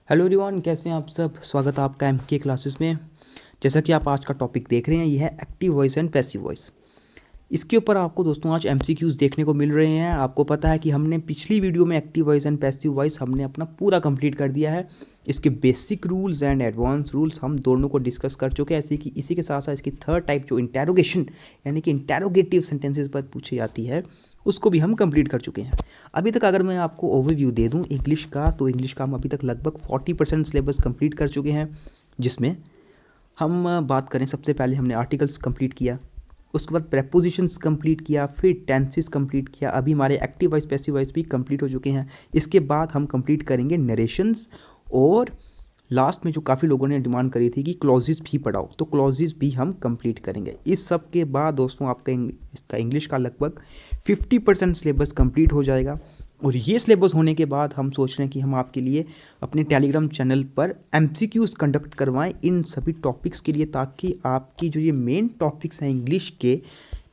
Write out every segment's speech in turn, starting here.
Hello everyone, कैसे हैं आप सब। स्वागत है आपका एमके क्लासेस में। जैसा कि आप आज का टॉपिक देख रहे हैं, ये है active voice and passive voice. इसके ऊपर आपको दोस्तों आज एमसीक्यूज़ देखने को मिल रहे हैं। आपको पता है कि हमने पिछली वीडियो में active voice and passive voice हमने अपना पूरा कंप्लीट कर दिया है। इसके basic rules and advance rules हम दोनों को डिस्कस कर चुके हैं। ऐसे कि इसी के साथ साथ इसकी थर्ड टाइप जो इंटेरोगेशन यानी कि इंटेरोगेटिव सेंटेंसेस पर पूछी जाती है, उसको भी हम कंप्लीट कर चुके हैं। अभी तक अगर मैं आपको ओवरव्यू दे दूं इंग्लिश का, तो इंग्लिश का हम अभी तक लगभग 40% सिलेबस कंप्लीट कर चुके हैं। जिसमें हम बात करें, सबसे पहले हमने आर्टिकल्स कंप्लीट किया, उसके बाद प्रेपोजिशंस कंप्लीट किया, फिर टेंसेस कंप्लीट किया। अभी हमारे एक्टिव वॉइस पैसिव वॉइस भी कंप्लीट हो चुके हैं। इसके बाद हम कंप्लीट करेंगे नरेशंस, और लास्ट में जो काफ़ी लोगों ने डिमांड करी थी कि क्लॉजेस भी पढ़ाओ, तो क्लॉजेस भी हम कंप्लीट करेंगे। इस सब के बाद दोस्तों आपका इसका इंग्लिश का लगभग 50% सिलेबस कंप्लीट हो जाएगा। और ये सिलेबस होने के बाद हम सोच रहे हैं कि हम आपके लिए अपने टेलीग्राम चैनल पर एमसीक्यूज़ कंडक्ट करवाएं इन सभी टॉपिक्स के लिए, ताकि आपकी जो ये मेन टॉपिक्स हैं इंग्लिश के,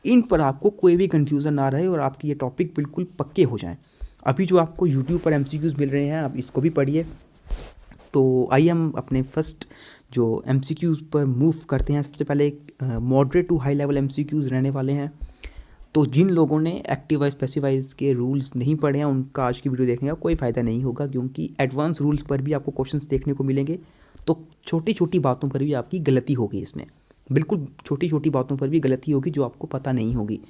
इन पर आपको कोई भी कन्फ्यूज़न ना रहे और आपके ये टॉपिक बिल्कुल पक्के हो जाएं। अभी जो आपको यूट्यूब पर एमसीक्यूज़ मिल रहे हैं, आप इसको भी पढ़िए। तो आइए हम अपने फर्स्ट जो एमसीक्यूज़ पर मूव करते हैं। सबसे पहले moderate to high level MCQs रहने वाले हैं। तो जिन लोगों ने एक्टिव वॉइस पैसिव वॉइस के रूल्स नहीं पढ़े हैं, उनका आज की वीडियो देखने का कोई फ़ायदा नहीं होगा, क्योंकि एडवांस रूल्स पर भी आपको क्वेश्चंस देखने को मिलेंगे। तो छोटी छोटी बातों पर भी आपकी गलती होगी इसमें, बिल्कुल छोटी छोटी बातों पर भी गलती होगी जो आपको पता नहीं होगी।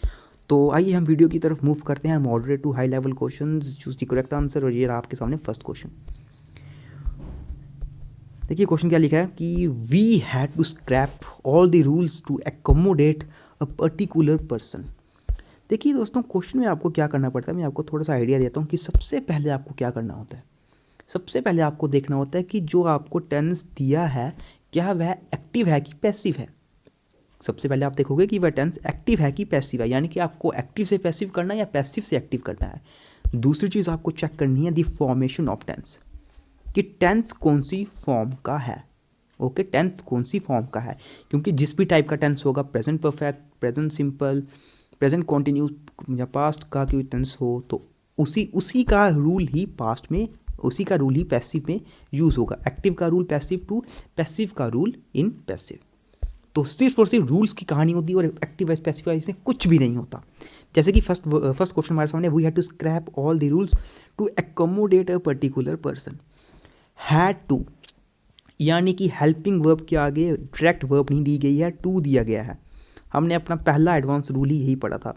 तो आइए हम वीडियो की तरफ मूव करते हैं। Moderate to high level question, choose the correct answer. और ये रहा आपके सामने फर्स्ट क्वेश्चन। देखिए क्वेश्चन क्या लिखा है कि we had to scrap all the rules to accommodate a particular person. देखिए दोस्तों, क्वेश्चन में आपको क्या करना पड़ता है, मैं आपको थोड़ा सा आइडिया देता हूँ कि सबसे पहले आपको क्या करना होता है। सबसे पहले आपको देखना होता है कि जो आपको टेंस दिया है, क्या वह एक्टिव है कि पैसिव है। सबसे पहले आप देखोगे कि वह टेंस एक्टिव है कि पैसिव है, यानी कि आपको एक्टिव से पैसिव करना है या पैसिव से एक्टिव करना है। दूसरी चीज़ आपको चेक करनी है द फॉर्मेशन ऑफ टेंस, कि टेंस कौन सी फॉर्म का है। ओके, टेंस कौन सी फॉर्म का है, क्योंकि जिस भी टाइप का टेंस होगा, present perfect, present simple, present continuous या पास्ट का कोई टेंस हो, तो उसी का रूल ही पास्ट में, उसी का रूल ही पैसिव में यूज़ होगा। एक्टिव का रूल पैसिव टू, पैसिव का रूल इन पैसिव। तो सिर्फ और सिर्फ रूल्स की कहानी होती है, और एक्टिव वॉइस पैसिव वॉइस में कुछ भी नहीं होता। जैसे कि फर्स्ट क्वेश्चन हमारे सामने, we had to scrap all the rules to accommodate a particular person. Had to यानी कि हेल्पिंग वर्ब के आगे डायरेक्ट वर्ब नहीं दी गई है, टू दिया गया है। हमने अपना पहला एडवांस रूल ही यही पढ़ा था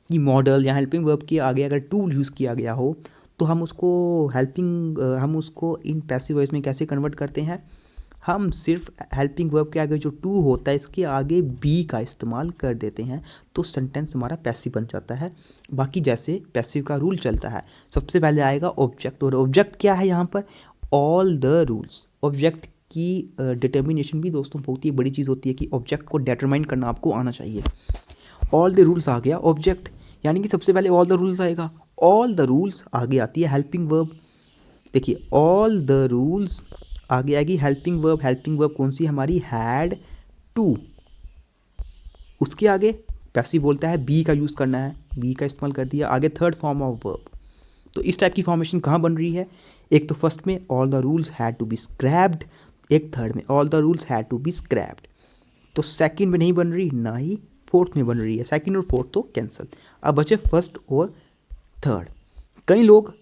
कि मॉडल या हेल्पिंग वर्ब के आगे अगर टू यूज़ किया गया हो, तो हम उसको इन पैसिव वॉइस में कैसे कन्वर्ट करते हैं। हम सिर्फ हेल्पिंग वर्ब के आगे जो टू होता है, इसके आगे बी का इस्तेमाल कर देते हैं, तो सेंटेंस हमारा पैसिव बन जाता है। बाकी जैसे पैसिव का रूल चलता है, सबसे पहले आएगा ऑब्जेक्ट। और ऑब्जेक्ट क्या है यहाँ पर, ऑल द रूल्स। ऑब्जेक्ट की डिटर्मिनेशन भी दोस्तों बहुत ही बड़ी चीज़ होती है, कि ऑब्जेक्ट को डिटरमाइन करना आपको आना चाहिए। ऑल द रूल्स आ गया ऑब्जेक्ट, यानी कि सबसे पहले ऑल द रूल्स आएगा। ऑल द रूल्स आगे आती है हेल्पिंग वर्ब। देखिए ऑल द रूल्स आगे आएगी हेल्पिंग वर्ब। हेल्पिंग वर्ब कौन सी हमारी, हैड टू। उसके आगे पैसिव बोलता है बी का यूज़ करना है, बी का इस्तेमाल कर दिया। आगे थर्ड फॉर्म ऑफ वर्ब। तो इस टाइप की फॉर्मेशन कहाँ बन रही है, एक तो फर्स्ट में all the rules had to be scrapped, एक थर्ड में all the rules had to be scrapped. तो सेकंड में नहीं बन रही, ना ही फोर्थ में बन रही है। सेकंड और फोर्थ तो कैंसिल, अब बचे फर्स्ट और थर्ड। कई लोग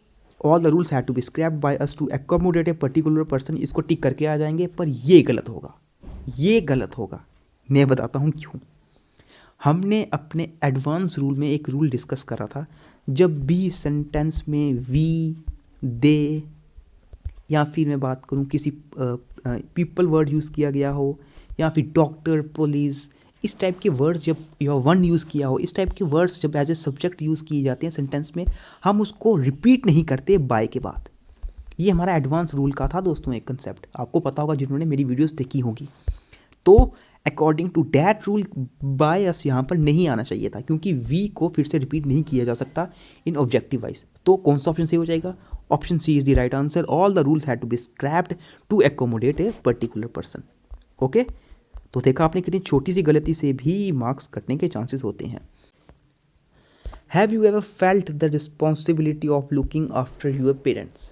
all the rules had to be scrapped by us to accommodate a particular person, इसको टिक करके आ जाएंगे, पर ये गलत होगा। ये गलत होगा, मैं बताता हूँ क्यों। हमने अपने एडवांस रूल में एक रूल डिस्कस करा था, जब भी सेंटेंस में वी, दे, या फिर मैं बात करूं किसी पीपल वर्ड यूज़ किया गया हो, या फिर डॉक्टर, पुलिस, इस टाइप के वर्ड्स जब, या वन यूज़ किया हो, इस टाइप के वर्ड्स जब एज ए सब्जेक्ट यूज़ किए जाते हैं सेंटेंस में, हम उसको रिपीट नहीं करते बाय के बाद। ये हमारा एडवांस रूल का था दोस्तों एक कंसेप्ट, आपको पता होगा जिन्होंने मेरी वीडियोस देखी होगी। तो अकॉर्डिंग टू डैट रूल बायस यहाँ पर नहीं आना चाहिए था, क्योंकि वी को फिर से रिपीट नहीं किया जा सकता इन ऑब्जेक्टिव वाइज। तो कौन सा ऑप्शन सही हो जाएगा, option C is the right answer. All the rules had to be scrapped to accommodate a particular person. Okay, तो देखा आपने कितनी छोटी सी गलती से भी मार्क्स कटने के चांसेस होते हैं। Have you ever felt the responsibility of looking after your parents.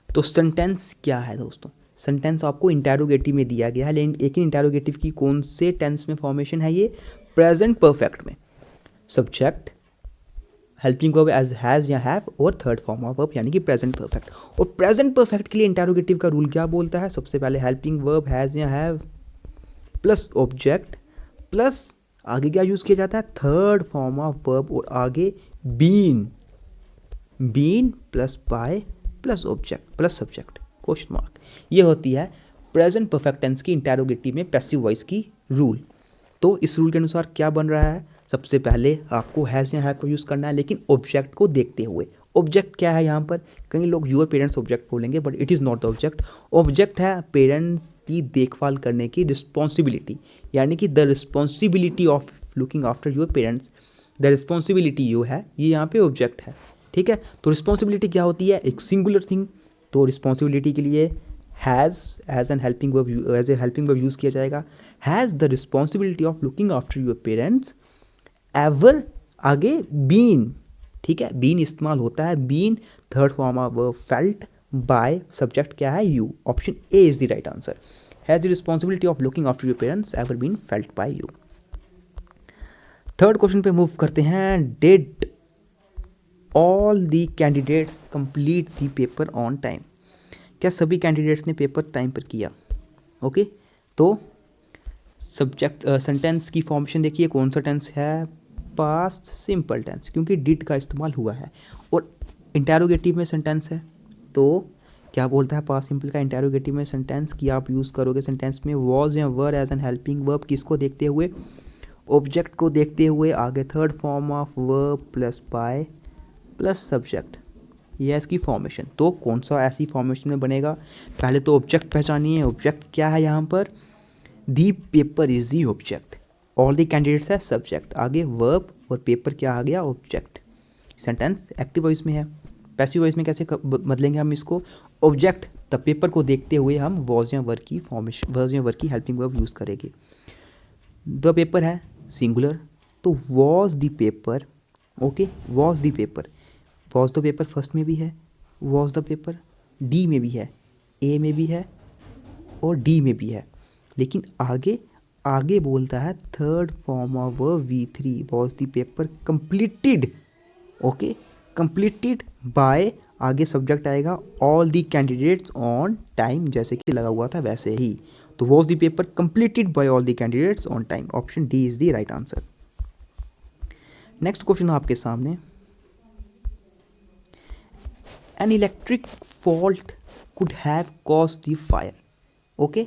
तो सेंटेंस क्या है दोस्तों? सेंटेंस आपको इंटेरोगेटिव में दिया गया है, लेकिन इंटेरोगेटिव की कौन से टेंस में फॉर्मेशन है? ये प्रेजेंट परफेक्ट में। Subject, helping verb as has या हैव, और थर्ड फॉर्म ऑफ वर्ब यानी कि प्रेजेंट परफेक्ट। और प्रेजेंट परफेक्ट के लिए इंटेरोगेटिव का रूल क्या बोलता है? सबसे पहले हेल्पिंग वर्ब हैज़ या हैव प्लस ऑब्जेक्ट प्लस आगे क्या यूज़ किया जाता है? थर्ड फॉर्म ऑफ वर्ब, और आगे been, been plus by plus object plus subject question mark. ये होती है प्रेजेंट परफेक्ट टेंस की इंटेरोगेटिव में पैसिव वॉइस की रूल। तो इस रूल के अनुसार क्या बन रहा है? सबसे पहले आपको हैज़ या हैव को यूज़ करना है, लेकिन ऑब्जेक्ट को देखते हुए। ऑब्जेक्ट क्या है यहाँ पर? कई लोग यूर पेरेंट्स ऑब्जेक्ट बोलेंगे, but it is not the object. Object है पेरेंट्स की देखभाल करने की रिस्पॉन्सिबिलिटी, यानी कि the responsibility of looking after your parents, the responsibility you है, ये यहाँ पे ऑब्जेक्ट है। ठीक है, तो रिस्पॉन्सिबिलिटी क्या होती है? एक सिंगुलर थिंग। तो रिस्पॉन्सिबिलिटी के लिए has as an helping verb, as a helping verb use किया जाएगा। Has the responsibility of looking after your parents ever, आगे बीन। ठीक है, बीन इस्तेमाल होता है। Been third form of verb felt by, subject क्या है? You. Option A is the right answer. Has the responsibility of looking after your parents ever been felt by you. Third question पे move करते हैं। Did all the candidates complete the paper on time? क्या सभी candidates ने paper time पर किया? Okay, तो subject sentence की फॉर्मेशन देखिए, कौन सा टेंस है? पास्ट सिंपल टेंस, क्योंकि डिड का इस्तेमाल हुआ है। और इंटेरोगेटिव में सेंटेंस है, तो क्या बोलता है पास्ट सिंपल का इंटेरोगेटिव में सेंटेंस की आप यूज़ करोगे सेंटेंस में वॉज या were as an helping verb, किसको देखते हुए? ऑब्जेक्ट को देखते हुए, आगे third form of verb plus by plus subject, ये है इसकी फॉर्मेशन। तो कौन सा ऐसी फॉर्मेशन में बनेगा? पहले तो ऑब्जेक्ट पहचानिए। ऑब्जेक्ट क्या है यहाँ पर? The paper is the object, all the candidates है सब्जेक्ट, आगे वर्ब और पेपर क्या आ गया? ऑब्जेक्ट। सेंटेंस एक्टिव वॉइस में है। पैसिव वॉइस में कैसे बदलेंगे हम इसको? ऑब्जेक्ट द पेपर को देखते हुए हम वॉज या वर्ब की फॉर्मेशन, वॉज या वर्ब की हेल्पिंग वर्ब यूज़ करेंगे। द पेपर है सिंगुलर, तो was the paper. Okay, was the paper, was the paper first में भी है, वॉज द पेपर डी में भी है, ए में भी है और डी में भी है, लेकिन आगे आगे बोलता है third form of V3, was the paper completed. Okay, completed by, आगे सब्जेक्ट आएगा all the candidates on time, जैसे कि लगा हुआ था वैसे ही। तो was the paper completed by all the candidates on time, option D is the right answer. Next question आपके सामने। N electric fault could have caused the fire. Okay,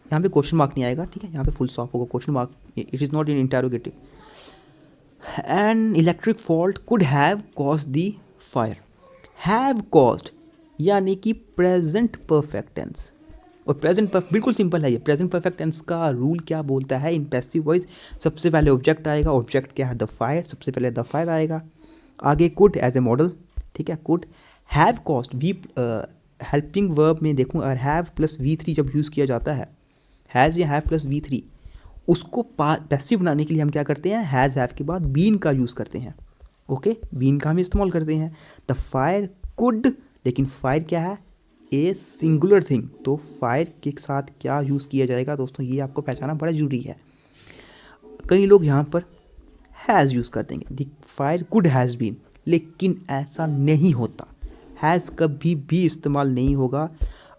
यहाँ पे क्वेश्चन मार्क नहीं आएगा, ठीक है, यहाँ पे फुल स्टॉप होगा, question mark, it is not in interrogative. N electric fault could have caused the fire. Have caused यानी कि प्रेजेंट परफेक्ट टेंस, और प्रेजेंट बिल्कुल सिंपल है ये। प्रेजेंट परफेक्ट टेंस का रूल क्या बोलता है? इन पैसिव वॉइस सबसे पहले ऑब्जेक्ट आएगा, ऑब्जेक्ट क्या है? द फायर, सबसे पहले द फायर आएगा, आगे कुड एज ए मॉडल, ठीक है, could. Have cost we helping verb में देखूँ, अगर हैव प्लस V3 जब यूज़ किया जाता है, हैज़ या हैव प्लस V3, उसको पैसिव बनाने के लिए हम क्या करते हैं? हैज़ हैव के बाद बीन का यूज़ करते हैं। ओके, बीन का हम इस्तेमाल करते हैं। द फायर कुड, लेकिन फायर क्या है? ए सिंगुलर थिंग, तो फायर के साथ क्या यूज़ किया जाएगा दोस्तों, ये आपको पहचाना बड़ा जरूरी है। कई लोग यहाँ पर हैज़ यूज़ कर देंगे, the fire could has been, लेकिन ऐसा नहीं होता। हैज़ कभी भी इस्तेमाल नहीं होगा।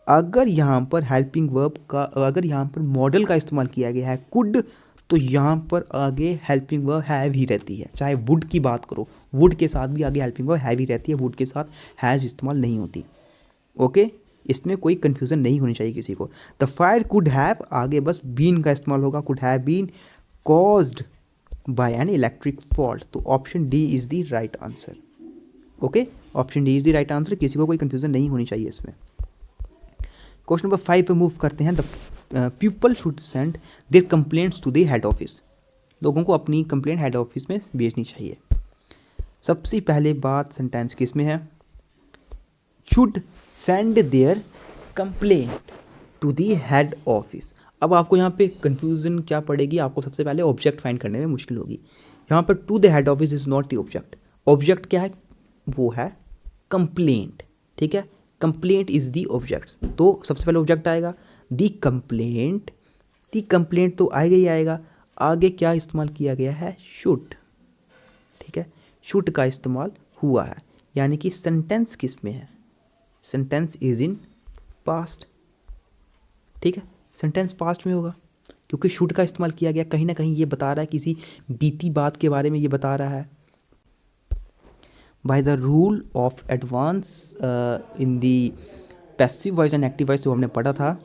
अगर यहाँ पर हेल्पिंग वर्ब का, अगर यहाँ पर मॉडल का इस्तेमाल किया गया है कुड, तो यहाँ पर आगे हेल्पिंग वर्ब हैव ही रहती है। चाहे वुड की बात करो, वुड के साथ भी आगे हेल्पिंग वर्ब हैव ही रहती है, वुड के साथ हैज़ इस्तेमाल नहीं होती। ओके, इसमें कोई कन्फ्यूज़न नहीं होनी चाहिए किसी को। द फायर कुड हैव, आगे बस बीन का इस्तेमाल होगा, could have been caused by an electric fault, तो option D is the right answer. Okay, option D is the right answer, किसी को कोई कन्फ्यूज़न नहीं होनी चाहिए इसमें। क्वेश्चन नंबर 5 पे मूव करते हैं। The people should send their complaints to the head office. लोगों को अपनी कंप्लेंट हेड ऑफिस में भेजनी चाहिए। सबसे पहले बात सेंटेंस किस में है? Should send their complaint to the head office. अब आपको यहाँ पे कंफ्यूजन क्या पड़ेगी? आपको सबसे पहले ऑब्जेक्ट फाइंड करने में मुश्किल होगी। यहाँ पर to the head office is not the object. Object क्या है? वो है कंप्लेंट, ठीक है। कंप्लेंट इज दी ऑब्जेक्ट, तो सबसे पहले ऑब्जेक्ट आएगा दी कंप्लेंट तो आएगा ही आएगा। आगे क्या इस्तेमाल किया गया है, शुड, ठीक है, शुड का इस्तेमाल हुआ है, यानी कि सेंटेंस किस में है, सेंटेंस इज इन पास्ट, ठीक है, सेंटेंस पास्ट में होगा क्योंकि शुड का इस्तेमाल किया गया, कहीं ना कहीं ये बता रहा है, किसी बीती बात के बारे में ये बता रहा है। By the rule of advance in the passive voice and active voice जो हमने पढ़ा था,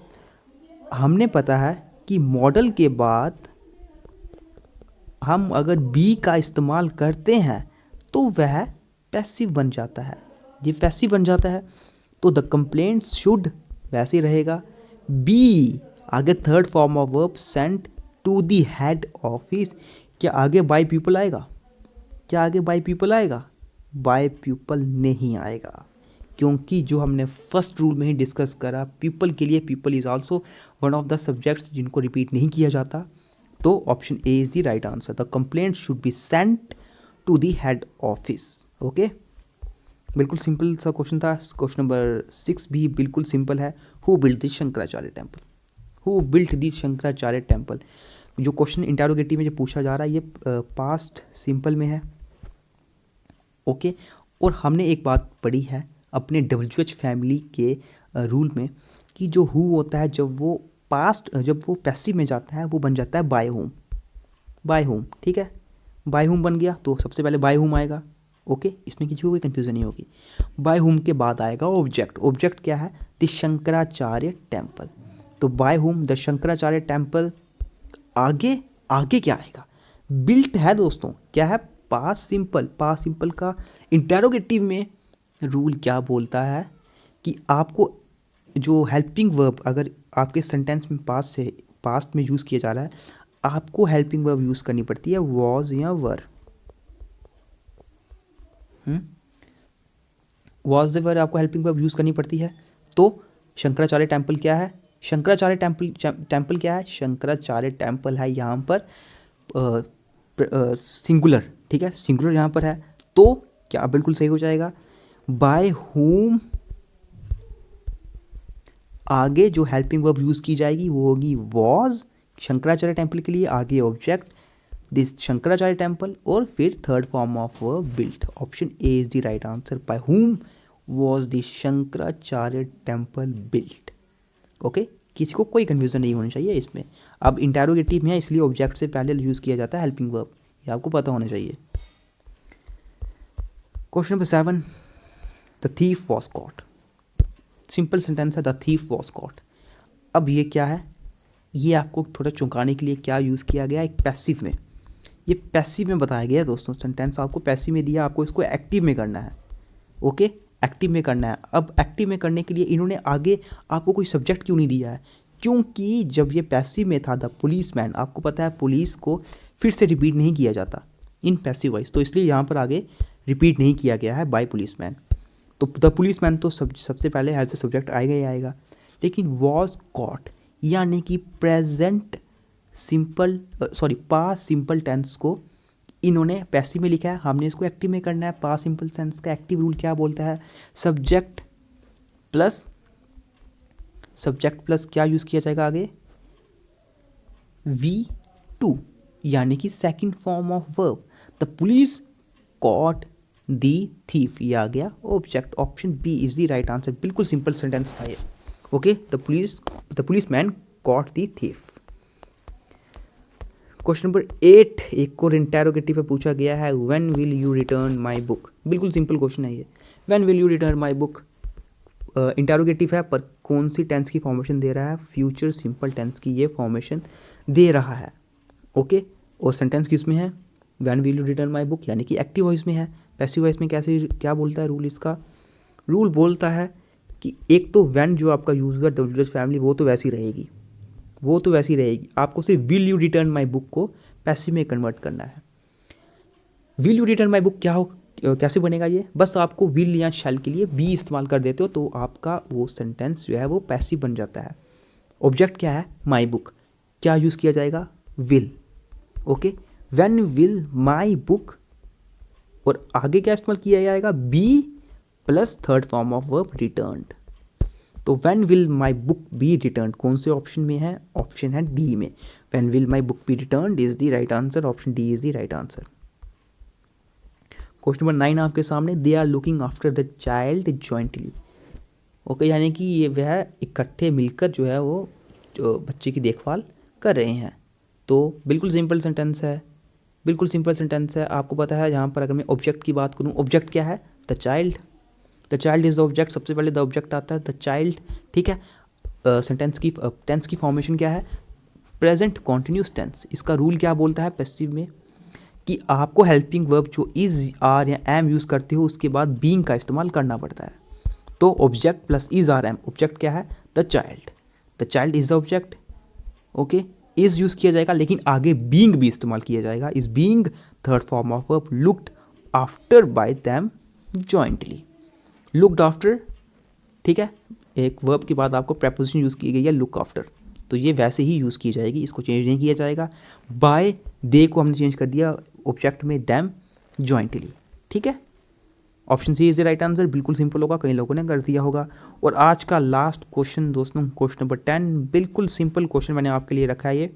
हमने पता है कि मॉडल के बाद हम अगर बी का इस्तेमाल करते हैं तो वह पैसिव बन जाता है, ये पैसिव बन जाता है, तो द कंप्लेंट शुड वैसे ही रहेगा। बी आगे third form of verb sent to the head office, क्या आगे बाय पीपल आएगा, क्या आगे बाय पीपल आएगा, बाय पीपल नहीं आएगा, क्योंकि जो हमने फर्स्ट रूल में ही डिस्कस करा, पीपल के लिए people is also one of the subjects जिनको रिपीट नहीं किया जाता, तो option A is the right answer. The complaint should be sent to the head office. Okay, बिल्कुल सिंपल सा क्वेश्चन था। क्वेश्चन नंबर 6 भी बिल्कुल सिंपल है। Who built the Shankaracharya temple, who built the Shankaracharya temple. जो क्वेश्चन इंटेरोगेटिव में जो पूछा जा रहा है ये पास्ट सिंपल में है। ओके, और हमने एक बात पढ़ी है अपने WH फैमिली के रूल में कि जो हु होता है जब वो पैसिव में जाता है वो बन जाता है बाय होम, बाय होम, ठीक है, बाय होम बन गया तो सबसे पहले बाय होम आएगा। ओके, इसमें किसी को कोई कंफ्यूजन नहीं होगी। बाय होम के बाद आएगा ऑब्जेक्ट, ऑब्जेक्ट क्या है, द शंकराचार्य टेम्पल, तो by whom the Shankaracharya temple. आगे आगे क्या आएगा, बिल्ट है दोस्तों, क्या है, पास्ट सिंपल। पास्ट सिंपल का इंटेरोगेटिव में रूल क्या बोलता है कि आपको जो हेल्पिंग वर्ब अगर आपके सेंटेंस में पास्ट में यूज़ किया जा रहा है, आपको हेल्पिंग वर्ब यूज़ करनी पड़ती है वॉज या वर। वॉज द वर आपको हेल्पिंग वर्ब यूज़ करनी पड़ती है। तो शंकराचार्य टेम्पल क्या है, शंकराचार्य टेम्पल क्या है, शंकराचार्य टेम्पल है यहाँ पर सिंगुलर, ठीक है, सिंगुलर यहाँ पर है, तो क्या बिल्कुल सही हो जाएगा। बाय होम आगे जो हेल्पिंग वर्ब यूज़ की जाएगी वो होगी वॉज, शंकराचार्य टेम्पल के लिए आगे ऑब्जेक्ट दिस शंकराचार्य टेम्पल, और फिर third form of verb built. Option A is the right answer. By whom was the Shankaracharya temple built. Okay, किसी को कोई कन्फ्यूजन नहीं होनी चाहिए इसमें। अब इंटेरोगेटिव में है इसलिए ऑब्जेक्ट से पहले यूज़ किया जाता है हेल्पिंग वर्ब, ये आपको पता होना चाहिए। Question number 7, the thief was caught. Simple sentence है, द थीफ वॉज कॉट। अब ये क्या है, ये आपको थोड़ा चौंकाने के लिए क्या यूज़ किया गया, एक पैसिव में, ये पैसिव में बताया गया है दोस्तों। सेंटेंस आपको पैसिव में दिया, आपको इसको एक्टिव में करना है। ओके, एक्टिव में करना है। अब एक्टिव में करने के लिए इन्होंने आगे आपको कोई सब्जेक्ट क्यों नहीं दिया है, क्योंकि जब ये पैसिव में था द पुलिस मैन, आपको पता है पुलिस को फिर से रिपीट नहीं किया जाता इन पैसिव वॉइस, तो इसलिए यहाँ पर आगे रिपीट नहीं किया गया है बाय पुलिस मैन। तो द पुलिस मैन तो सबसे पहले एज ए सब्जेक्ट आएगा ही आएगा, लेकिन वॉज कॉट यानी कि present simple past simple tense को इन्होंने पैसिव में लिखा है, हमने इसको एक्टिव में करना है। पास्ट सिंपल टेंस का एक्टिव रूल क्या बोलता है, सब्जेक्ट प्लस क्या यूज़ किया जाएगा आगे, V2, यानी कि second form of verb. The police caught the thief, ये आ गया ऑब्जेक्ट। Option B is the right answer. बिल्कुल सिंपल सेंटेंस था ये। Okay, the policeman caught the thief. Question number 8 एक और इंटेरोगेटिव पे पूछा गया है, when will you return my book. बिल्कुल सिंपल क्वेश्चन है ये, when will you return my book. Interrogative है पर कौन सी टेंस की फॉर्मेशन दे रहा है, फ्यूचर सिंपल टेंस की ये फॉर्मेशन दे रहा है। ओके, और सेंटेंस किस में है, when will you return my book, यानी कि एक्टिव वॉइस में है। पैसिव वॉइस में कैसे क्या बोलता है रूल, इसका रूल बोलता है कि एक तो व्हेन जो आपका यूज हुआ WH फैमिली वो तो वैसी रहेगी, आपको सिर्फ will you return my book को पैसिव में कन्वर्ट करना है। Will you return my book कैसे बनेगा ये, बस आपको विल या शैल के लिए बी इस्तेमाल कर देते हो तो आपका वो सेंटेंस जो है वो पैसिव बन जाता है। ऑब्जेक्ट क्या है, माई बुक, क्या यूज़ किया जाएगा, will. Okay, when will my book, और आगे क्या इस्तेमाल किया जाएगा, be plus third form of verb returned. तो when will my book be return कौन से ऑप्शन में है? ऑप्शन है डी में। When will my book be return is the right answer, option D is the right answer. Question number 9 आपके सामने, they are looking after the child jointly. Okay, यानी कि ये वह इकट्ठे मिलकर जो है वो जो बच्चे की देखभाल कर रहे हैं। तो बिल्कुल सिंपल सेंटेंस है, बिल्कुल सिंपल सेंटेंस है। आपको पता है यहाँ पर अगर मैं ऑब्जेक्ट की बात करूँ, ऑब्जेक्ट क्या है? The child. The child is the object, सबसे पहले द ऑब्जेक्ट आता है द चाइल्ड, ठीक है। सेंटेंस की टेंस की फॉर्मेशन क्या है? Present continuous tense. इसका रूल क्या बोलता है पैसिव में कि आपको हेल्पिंग वर्ब जो इज, आर या एम यूज़ करते हो उसके बाद बीइंग का इस्तेमाल करना पड़ता है। तो object plus is are am, object क्या है? The child. The child is the object, okay. Is use किया जाएगा लेकिन आगे बीइंग भी इस्तेमाल किया जाएगा। Is being third form of verb, looked after by them jointly. Looked after, ठीक है, एक वर्ब के बाद आपको प्रेपोजिशन यूज़ की गई है लुक आफ्टर, तो ये वैसे ही यूज़ की जाएगी, इसको चेंज नहीं किया जाएगा। बाय दे को हमने चेंज कर दिया ऑब्जेक्ट में देम जॉइंटली, ठीक है। Option C is the right answer. बिल्कुल सिंपल होगा, कई लोगों ने कर दिया होगा। और आज का लास्ट क्वेश्चन दोस्तों, क्वेश्चन नंबर 10, बिल्कुल सिंपल क्वेश्चन मैंने आपके लिए रखा है ये,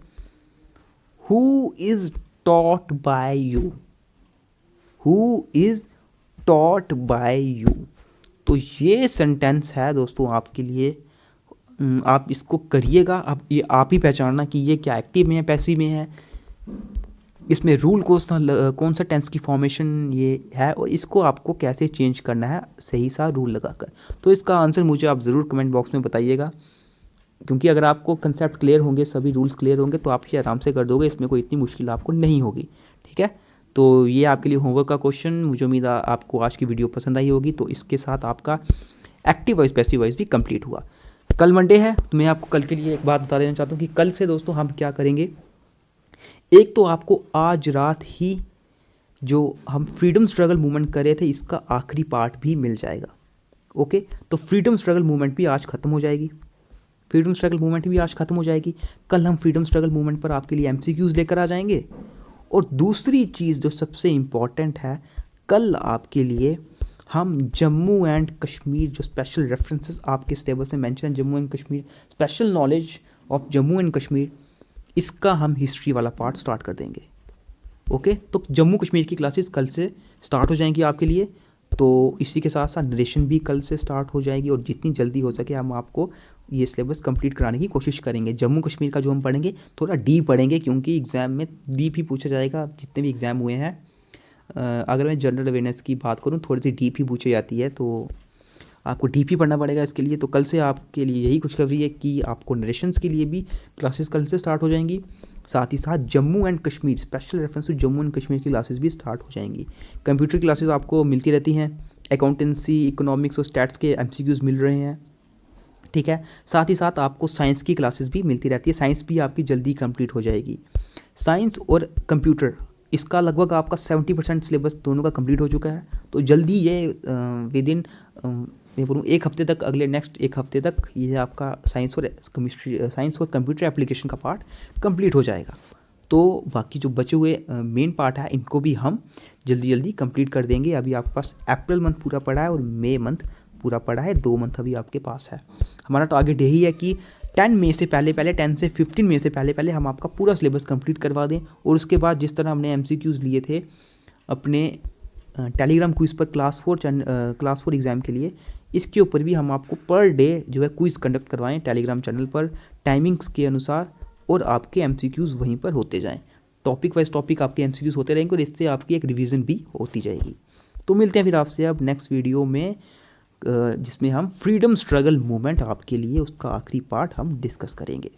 who is taught by you? Who is taught by you? तो ये सेंटेंस है दोस्तों आपके लिए, आप इसको करिएगा। अब ये आप ही पहचानना कि ये क्या एक्टिव में है, पैसिव में है, इसमें रूल कौन सा टेंस की फॉर्मेशन ये है, और इसको आपको कैसे चेंज करना है सही सा रूल लगाकर। तो इसका आंसर मुझे आप ज़रूर कमेंट बॉक्स में बताइएगा, क्योंकि अगर आपको कंसेप्ट क्लियर होंगे, सभी रूल्स क्लियर होंगे, तो आप ये आराम से कर दोगे, इसमें कोई इतनी मुश्किल आपको नहीं होगी, ठीक है। तो ये आपके लिए होमवर्क का क्वेश्चन, मुझे उम्मीद है आपको आज की वीडियो पसंद आई होगी। तो इसके साथ आपका एक्टिव वॉइस पैसिव वॉइस भी कंप्लीट हुआ। कल मंडे है, तो मैं आपको कल के लिए एक बात बता देना चाहता हूँ कि कल से दोस्तों हम क्या करेंगे। एक तो आपको आज रात ही जो हम फ्रीडम स्ट्रगल मूवमेंट कर रहे थे इसका आखिरी पार्ट भी मिल जाएगा, ओके। तो फ्रीडम स्ट्रगल मूवमेंट भी आज ख़त्म हो जाएगी, फ्रीडम स्ट्रगल मूवमेंट भी आज ख़त्म हो जाएगी। कल हम फ्रीडम स्ट्रगल मूवमेंट पर आपके लिए MCQs लेकर आ जाएंगे। और दूसरी चीज़ जो सबसे इम्पॉर्टेंट है, कल आपके लिए हम जम्मू एंड कश्मीर जो स्पेशल रेफरेंसेस आपके सिलेबस में मेंशन है, Jammu and Kashmir special knowledge of Jammu and Kashmir, इसका हम हिस्ट्री वाला पार्ट स्टार्ट कर देंगे, ओके। तो जम्मू कश्मीर की क्लासेस कल से स्टार्ट हो जाएंगी आपके लिए। तो इसी के साथ साथ नरेशन भी कल से स्टार्ट हो जाएगी, और जितनी जल्दी हो सके हम आपको ये सिलेबस कंप्लीट कराने की कोशिश करेंगे। जम्मू कश्मीर का जो हम पढ़ेंगे थोड़ा डीप पढ़ेंगे, क्योंकि एग्ज़ाम में डीप ही पूछा जाएगा। जितने भी एग्ज़ाम हुए हैं, अगर मैं जनरल अवेयरनेस की बात करूँ, थोड़ी सी डीप ही पूछी जाती है, तो आपको डीप ही पढ़ना पड़ेगा इसके लिए। तो कल से आपके लिए यही खुशखबरी है कि आपको नरेशंस के लिए भी क्लासेस कल से स्टार्ट हो जाएंगी। साथ ही साथ Jammu and Kashmir special reference to Jammu and Kashmir की क्लासेस भी स्टार्ट हो जाएंगी। कंप्यूटर क्लासेस आपको मिलती रहती हैं, अकाउंटेंसी, इकोनॉमिक्स और स्टैट्स के MCQs मिल रहे हैं, ठीक है। साथ ही साथ आपको साइंस की क्लासेस भी मिलती रहती है, साइंस भी आपकी जल्दी कंप्लीट हो जाएगी। साइंस और कंप्यूटर इसका लगभग आपका 70% सिलेबस दोनों का कंप्लीट हो चुका है। तो जल्दी ये विद इन मैं बोलूँ एक हफ्ते तक, अगले नेक्स्ट एक हफ्ते तक ये आपका साइंस और कंप्यूटर एप्लीकेशन का पार्ट कंप्लीट हो जाएगा। तो बाकी जो बचे हुए मेन पार्ट है इनको भी हम जल्दी जल्दी कंप्लीट कर देंगे। अभी आपके पास अप्रैल मंथ पूरा पड़ा है और मई मंथ पूरा पड़ा है, 2 मंथ अभी आपके पास है। हमारा टारगेट यही है कि 10 मई से पहले 10 से 15 मई से पहले हम आपका पूरा सिलेबस कंप्लीट करवा दें। और उसके बाद जिस तरह हमने MCQs लिए थे अपने टेलीग्राम क्विज़ पर क्लास 4 एग्ज़ाम के लिए, इसके ऊपर भी हम आपको पर डे जो है क्विज़ कंडक्ट करवाएं टेलीग्राम चैनल पर टाइमिंग्स के अनुसार, और आपके MCQs वहीं पर होते जाएं। टॉपिक वाइज टॉपिक आपके MCQs होते रहेंगे और इससे आपकी एक रिवीजन भी होती जाएगी। तो मिलते हैं फिर आपसे अब नेक्स्ट वीडियो में, जिसमें हम फ्रीडम स्ट्रगल मूवमेंट आपके लिए उसका आखिरी पार्ट हम डिस्कस करेंगे।